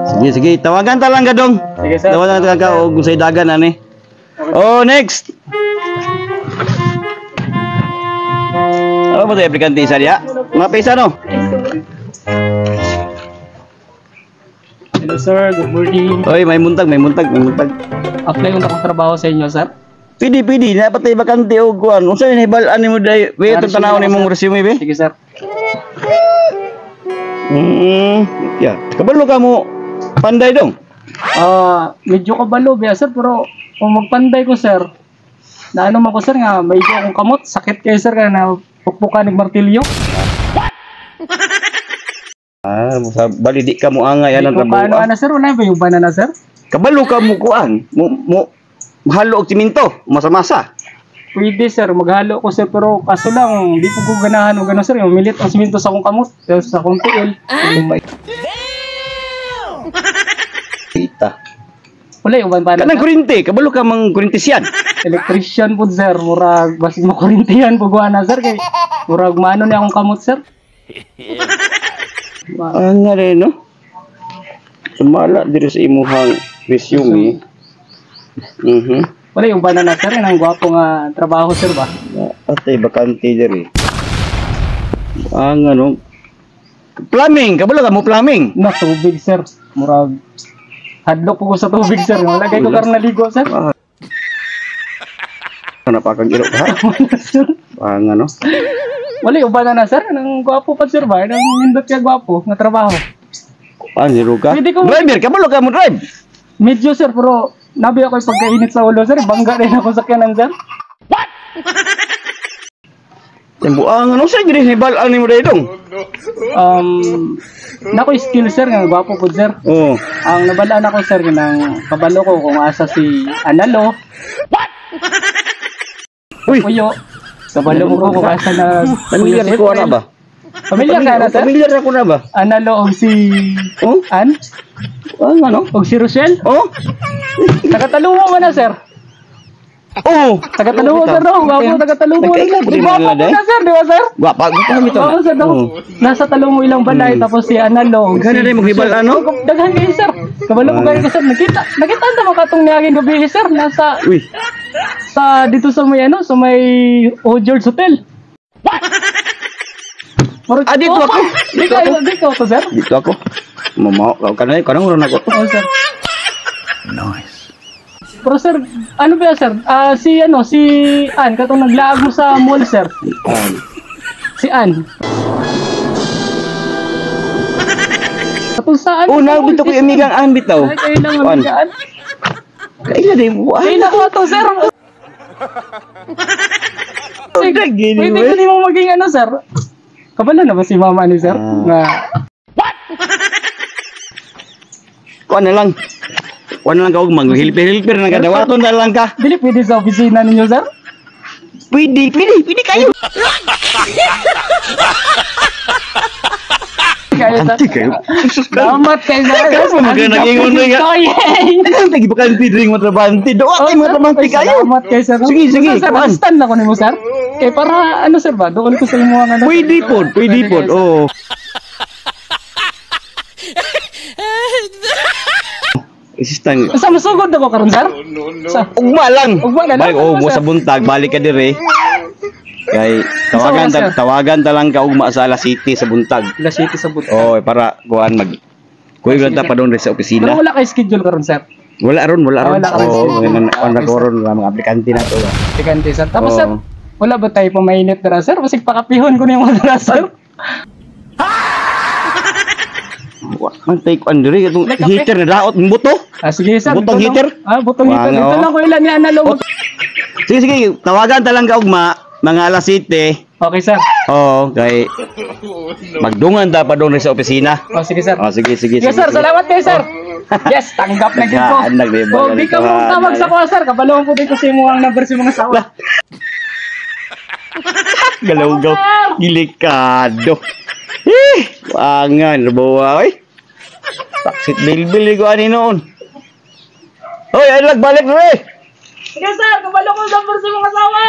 Sige, sige. Tawagan ta lang ka dong. Sige, sir. Tawagan ta ka o kung sa'y dagan, ani. Oh, next! Ano ba ito, aplikante isa diya? Mga pesa, no? Hello, sir. Good morning. Oy, may muntag, may muntag, may muntag. Apply ko na akong trabaho sa inyo, sir. Pidi, pidi. Napatay bakante o kuhan. Kung sa'yo, hibalaan mo dahil. Wait, itong tanaw ni mong resume, be. Sige, sir. Yeah. Kabalo ka mo. Panday dong. Medyo kabalo, biya, sir. Pero kung magpanday ko, sir, na ano man ko, sir, nga, medyo akong kamot. Sakit kayo, sir, nga na pukpukan ng martilyo. Bali di ka mo angay. Hindi ko paano, ana, sir. Wala ba yung banana, sir? Kabalo ka mo kuhan. Mahalo og siminto. Masa-masa. Pwede, sir. Maghalo ko, sir. Pero kaso lang, di ko ganahan o gano'n, sir. Yung milit ang siminto sa akong kamot. Sa akong tiil. Kita. Wala yung banana, Kanang sir. kurinti. Kabalo ka mang kurintisyan. Electrician po, sir. Murag, basig makurintihan po na, sir. Kay, murag, maano niya akong kamot, sir. Nga rin, no? Sumala dito sa imuhang resume. Wala yung banana, sir. Yan ang gwapo nga trabaho, sir, ba? Atay, bakante diri. Ano? Plumbing. Kabalo ka mo plumbing. Na, tubig, sir. Murag, hadlok po ko sa tubig, sir. Malagay ko karon naligo, sir. Napakang ilo ka, ha? Ano? Wala yung banana, sir. Ang gwapo pa, sir, ba? Ang nindot ka gwapo nga trabaho. Zero ka? Pwede ko- Driver, kabalo ka mo drive. Medyo, sir, pero nabi ako yung pagkainit sa ulo, sir. Bangga rin ako sa kyanan, sir. Ang ano sa gini hibalaan ni mo dayong? Nako skill, sir, nga gwapo po, sir. Oh. Ang nabalaan ako, sir, ng kabalo ko kung asa si Analo. Uy, Puyo. Kabalo ko kung asa na familiar ko na ba? Familiar ka na, sir? Familiar ako na ba? Analo o si Oh? An? Ano? O si Rochelle? Oh? Tagatalungo mo na, sir. Oh! Tagatalungo, sir, no? Gwapo, tagatalungo. Nagkailan Di din ba mga po na, sir? Di ba, sir? Gwapa, kami to. Oo, sir, no? Nasa talungo ilang balay, tapos si Analo. Gana rin maghibal, ano? Daghan kayo, sir. Kabalo ko kayo, sir. Nakita ang tama katong niyagin gabi, sir. Nasa, Uy, dito sa may, ano, sa may George Hotel. dito ako. Dito ako, sir. Dito ako. Mamaw, kanang uran ako. Oo, sir. Nice. Pero, sir, ano ba, sir? Si Ann, katong naglaag mo sa mall, sir. Si Ann. Katong saan? Oh, nabito ko yung amigang ambit daw. Ay, kayo lang, amigaan. Kailan din buwan? Ay, nakuha to, sir. Sige, Gini, pwede ko di mo maging ano, sir. Kabalo na ba si mama ni sir? Kuha na lang. Kuha na lang ka huwag mag-hilper na ka. Dawaton na lang ka. Dili pwede sa opisina ninyo, sir? Pwede kayo. Kayo, sir. Anti kayo. Salamat kayo, sir. Kaya po mag-ingon na nga. Ang tagi ba kanti ring mo trabanti? Doon kayo matrabanti kayo. Salamat kayo, sir. Sige, Sir, kuhaan. assistant ako nimo, sir. Eh, para, ano, sir ba? Doon ko sa imo ang ano. Pwede po. Oo. Assistant. Sa masugod ako karon, sir? Sa Ugma lang. Ugma na lang. Balik, mo sa buntag, balik ka dire. Kay tawagan ta lang ka ugma sa alas City sa buntag. La City sa buntag. Oh, para kuan kuy lang ta pa doon sa Pero opisina. wala kay schedule karon, sir. Wala ron. Wala ka rin Oo, schedule. on ron mga aplikante na to. Tikante, sir. Tapos, Oo. sir, wala ba tayo pamainit dara, sir? Basig pakapihon ko na yung mga dara, sir. Man take on dire itong Like, heater na daot ng buto. Sige, sir. Butong Dito heater? lang. Butong heater. Wanga, Dito oh. lang ko ilan ni Analog. Sige, tawagan ta lang ka ugma mga alas 7. Okay, sir. Oo, kay magdungan ta pa doon sa opisina. Sige, sir. Sige. Yes, sir. Salamat kayo, sir. Yes, tanggap na gid ko. Anak, di ba? Di ka mo tawag sa ko, sir. Kabalo ko dito sa imo ang number sa mga sawa. Galawgaw. Delikado. Wangan, bawa, oy. Taksit bilbil ko ani noon. Hoy, ay balik na eh. Sige, sir. Kabalo ko ang number sa mga sawa.